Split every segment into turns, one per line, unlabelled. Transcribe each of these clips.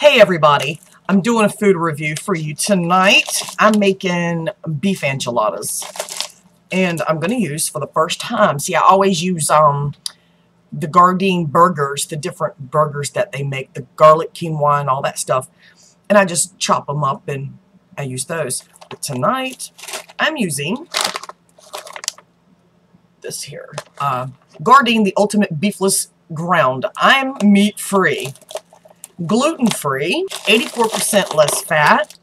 Hey everybody, I'm doing a food review for you tonight. I'm making beef enchiladas, and I'm going to use for the first time. See, I always use the Gardein burgers, the different burgers that they make, the garlic quinoa and all that stuff, and I just chop them up and I use those. But tonight, I'm using this here, Gardein, the ultimate beefless ground. I'm meat-free. Gluten-free, 84% less fat,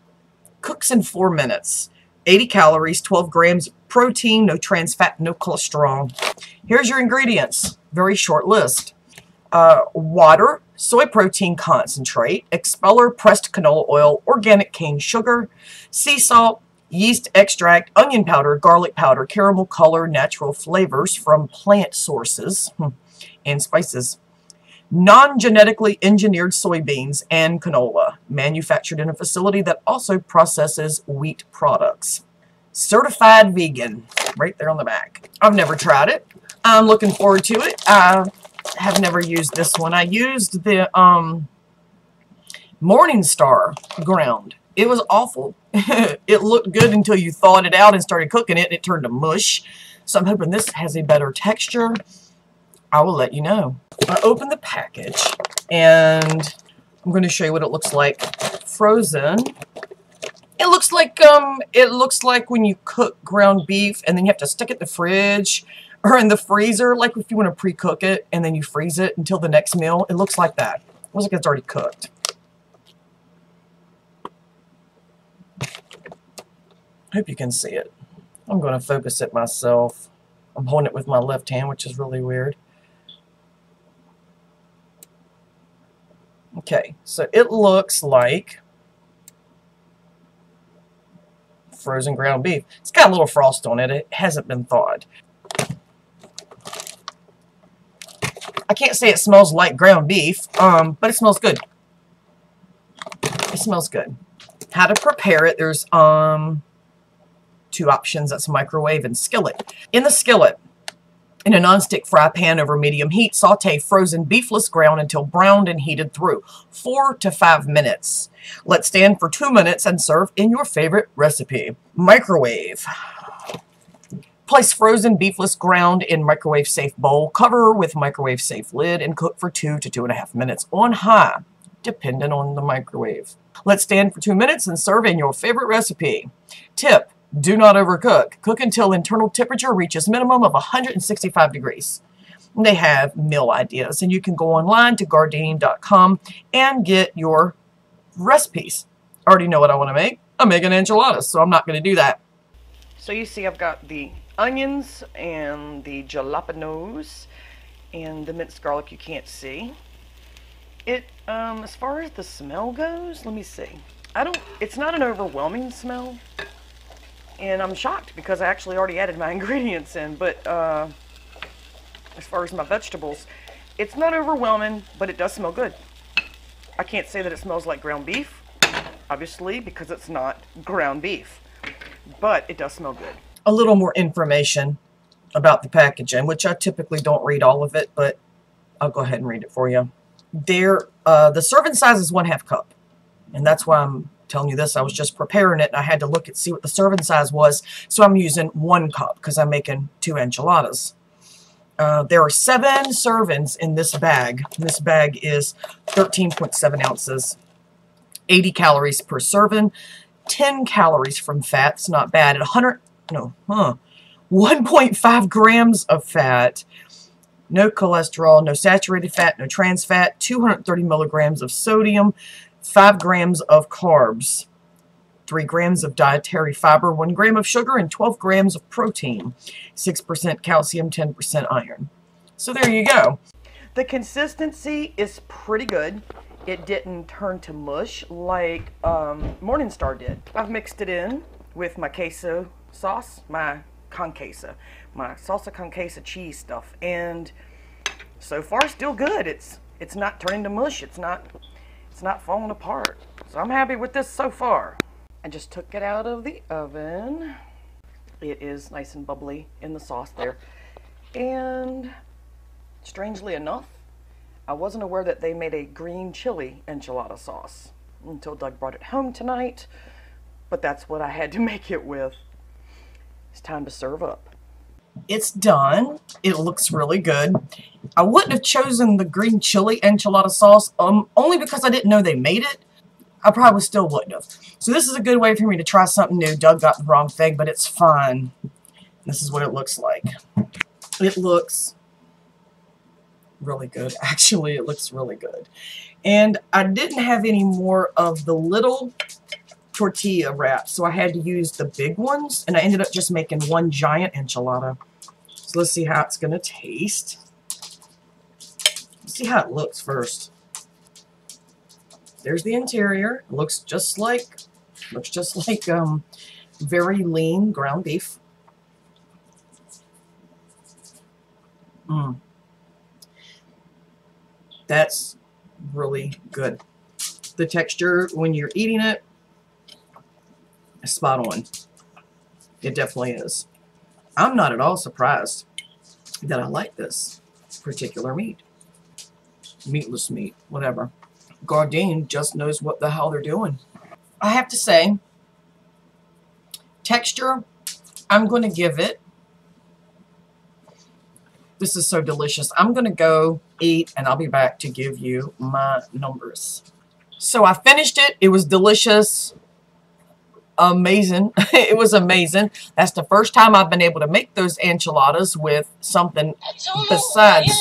cooks in 4 minutes, 80 calories, 12 grams of protein, no trans fat, no cholesterol. Here's your ingredients, very short list. Water, soy protein concentrate, expeller pressed canola oil, organic cane sugar, sea salt, yeast extract, onion powder, garlic powder, caramel color, natural flavors from plant sources, and spices. Non-genetically engineered soybeans and canola, manufactured in a facility that also processes wheat products. Certified vegan, right there on the back. I've never tried it. I'm looking forward to it. I have never used this one. I used the Morningstar ground. It was awful. It looked good until you thawed it out and started cooking it, and it turned to mush. So I'm hoping this has a better texture. I will let you know. I open the package, and I'm going to show you what it looks like frozen. It looks like when you cook ground beef, and then you have to stick it in the fridge or in the freezer, like if you want to pre-cook it, and then you freeze it until the next meal. It looks like that. It looks like it's already cooked. Hope you can see it. I'm going to focus it myself. I'm holding it with my left hand, which is really weird. Okay, so it looks like frozen ground beef. It's got a little frost on it. It hasn't been thawed. I can't say it smells like ground beef, but it smells good. It smells good. How to prepare it, there's two options. That's microwave and skillet. In the skillet, in a nonstick fry pan over medium heat, saute frozen beefless ground until browned and heated through. 4 to 5 minutes. Let stand for 2 minutes and serve in your favorite recipe. Microwave. Place frozen beefless ground in microwave-safe bowl. Cover with microwave-safe lid and cook for 2 to 2.5 minutes on high, depending on the microwave. Let stand for 2 minutes and serve in your favorite recipe. Tip. Do not overcook. Cook until internal temperature reaches minimum of 165 degrees. They have meal ideas, and you can go online to Gardein.com and get your recipes. I already know what I want to make. I'm making enchiladas, so I'm not going to do that. So you see I've got the onions and the jalapenos and the minced garlic you can't see. As far as the smell goes, let me see. It's not an overwhelming smell. And I'm shocked because I actually already added my ingredients in, but as far as my vegetables, it's not overwhelming, but it does smell good. I can't say that it smells like ground beef, obviously, because it's not ground beef, but it does smell good. A little more information about the packaging, which I typically don't read all of it, but I'll go ahead and read it for you. The serving size is 1/2 cup, and that's why I'm telling you this. I was just preparing it, and I had to look and see what the serving size was, so I'm using 1 cup because I'm making 2 enchiladas. There are 7 servings in this bag. This bag is 13.7 ounces, 80 calories per serving, 10 calories from fat. It's not bad. At 1.5 grams of fat, no cholesterol, no saturated fat, no trans fat, 230 milligrams of sodium, 5 grams of carbs, 3 grams of dietary fiber, 1 gram of sugar, and 12 grams of protein, 6% calcium, 10% iron. So there you go. The consistency is pretty good. It didn't turn to mush like Morningstar did. I've mixed it in with my queso sauce, my con queso, my salsa con queso cheese stuff, and so far still good. It's not turning to mush. It's not falling apart. So I'm happy with this so far. I just took it out of the oven. It is nice and bubbly in the sauce there. And strangely enough, I wasn't aware that they made a green chili enchilada sauce until Doug brought it home tonight, but that's what I had to make it with. It's time to serve up. It's done. It looks really good. I wouldn't have chosen the green chili enchilada sauce only because I didn't know they made it. I probably still wouldn't have. So this is a good way for me to try something new. Doug got the wrong thing, but it's fine. This is what it looks like. It looks really good. Actually, it looks really good. And I didn't have any more of the little tortilla wraps, so I had to use the big ones, and I ended up just making one giant enchilada. So let's see how it's going to taste. Let's see how it looks first. There's the interior. It looks just like very lean ground beef. That's really good. The texture when you're eating it is spot on. It definitely is. I'm not at all surprised that I like this particular meat. Meatless meat, whatever. Gardein just knows what the hell they're doing. I have to say, texture, I'm going to give it, this is so delicious, I'm going to go eat and I'll be back to give you my numbers. So I finished it. It was delicious. Amazing. It was amazing. That's the first time I've been able to make those enchiladas with something besides.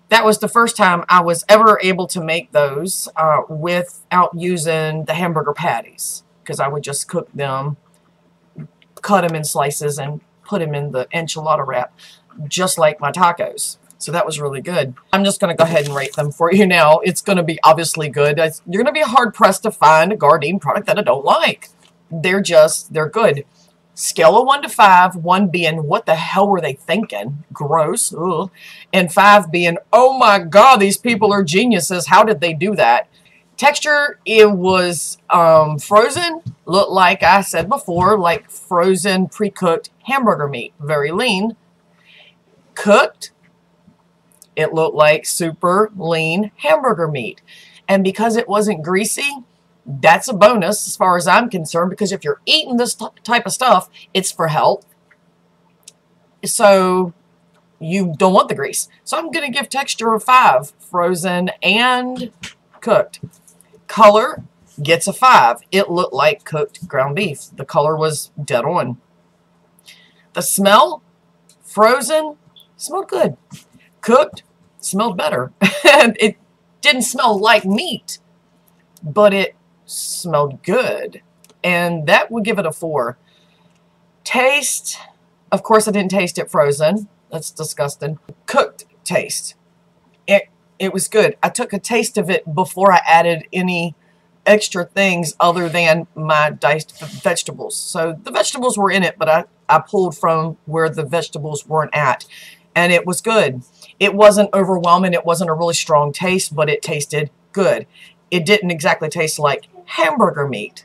That was the first time I was ever able to make those without using the hamburger patties, because I would just cook them, cut them in slices, and put them in the enchilada wrap, just like my tacos. So that was really good. I'm just going to go ahead and rate them for you now. It's going to be obviously good. You're going to be hard-pressed to find a Gardein product that I don't like. They're good. Scale of 1 to 5, 1 being, what the hell were they thinking? Gross. Ugh. And 5 being, oh my God, these people are geniuses. How did they do that? Texture, it was frozen. Looked like I said before, like frozen, pre-cooked hamburger meat. Very lean. Cooked, it looked like super lean hamburger meat. And because it wasn't greasy, that's a bonus as far as I'm concerned, because if you're eating this type of stuff, it's for health. So you don't want the grease. So I'm going to give texture a 5, frozen and cooked. Color gets a 5. It looked like cooked ground beef. The color was dead on. The smell, frozen, smelled good. Cooked, smelled better. It didn't smell like meat, but it smelled good, and that would give it a 4. Taste, of course I didn't taste it frozen. That's disgusting. Cooked taste, it was good. I took a taste of it before I added any extra things other than my diced vegetables. So the vegetables were in it, but I pulled from where the vegetables weren't at, and it was good. It wasn't overwhelming. It wasn't a really strong taste, but it tasted good. It didn't exactly taste like hamburger meat.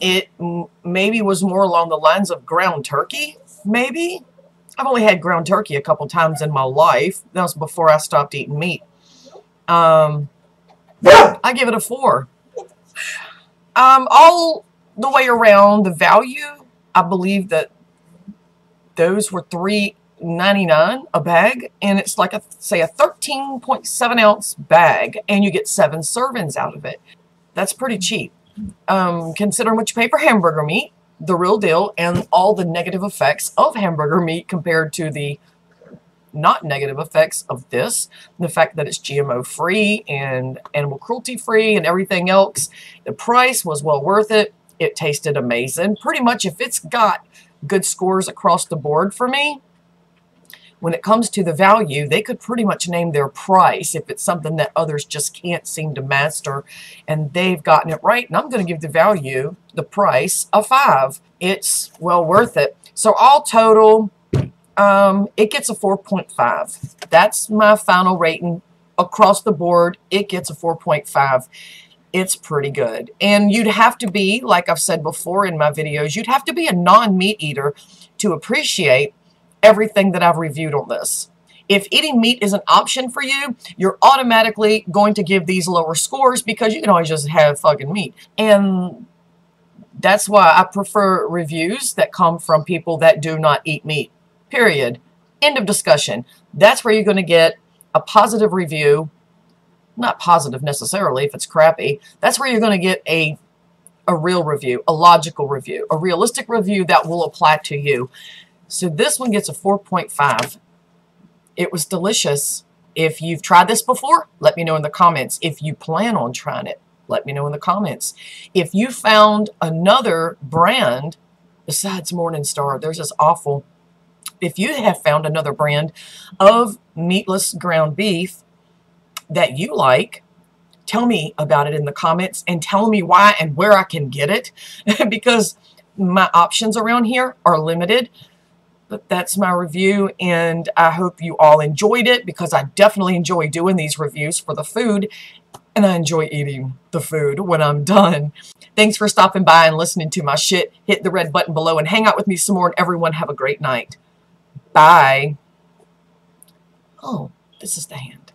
It maybe was more along the lines of ground turkey, maybe. I've only had ground turkey a couple times in my life. That was before I stopped eating meat. I give it a 4. All the way around, the value, I believe that those were $3.99 a bag, and it's like say a 13.7 ounce bag, and you get 7 servings out of it. That's pretty cheap, considering what you pay for hamburger meat, the real deal, and all the negative effects of hamburger meat compared to the not negative effects of this. The fact that it's GMO free and animal cruelty free and everything else. The price was well worth it. It tasted amazing. Pretty much, if it's got good scores across the board for me, when it comes to the value, they could pretty much name their price if it's something that others just can't seem to master, and they've gotten it right. And I'm going to give the value, the price, a 5. It's well worth it. So all total, it gets a 4.5. That's my final rating across the board. It gets a 4.5. It's pretty good. And you'd have to be, like I've said before in my videos, you'd have to be a non-meat eater to appreciate everything that I've reviewed on this. If eating meat is an option for you, you're automatically going to give these lower scores because you can always just have fucking meat. And that's why I prefer reviews that come from people that do not eat meat. Period. End of discussion. That's where you're going to get a positive review. Not positive necessarily if it's crappy. That's where you're going to get a real review, a logical review, a realistic review that will apply to you. So this one gets a 4.5. It was delicious. If you've tried this before, let me know in the comments. If you plan on trying it, let me know in the comments. If you found another brand besides Morningstar, theirs is awful. If you have found another brand of meatless ground beef that you like, tell me about it in the comments and tell me why and where I can get it because my options around here are limited. But that's my review, and I hope you all enjoyed it because I definitely enjoy doing these reviews for the food, and I enjoy eating the food when I'm done. Thanks for stopping by and listening to my shit. Hit the red button below and hang out with me some more, and everyone have a great night. Bye. Oh, this is the hand.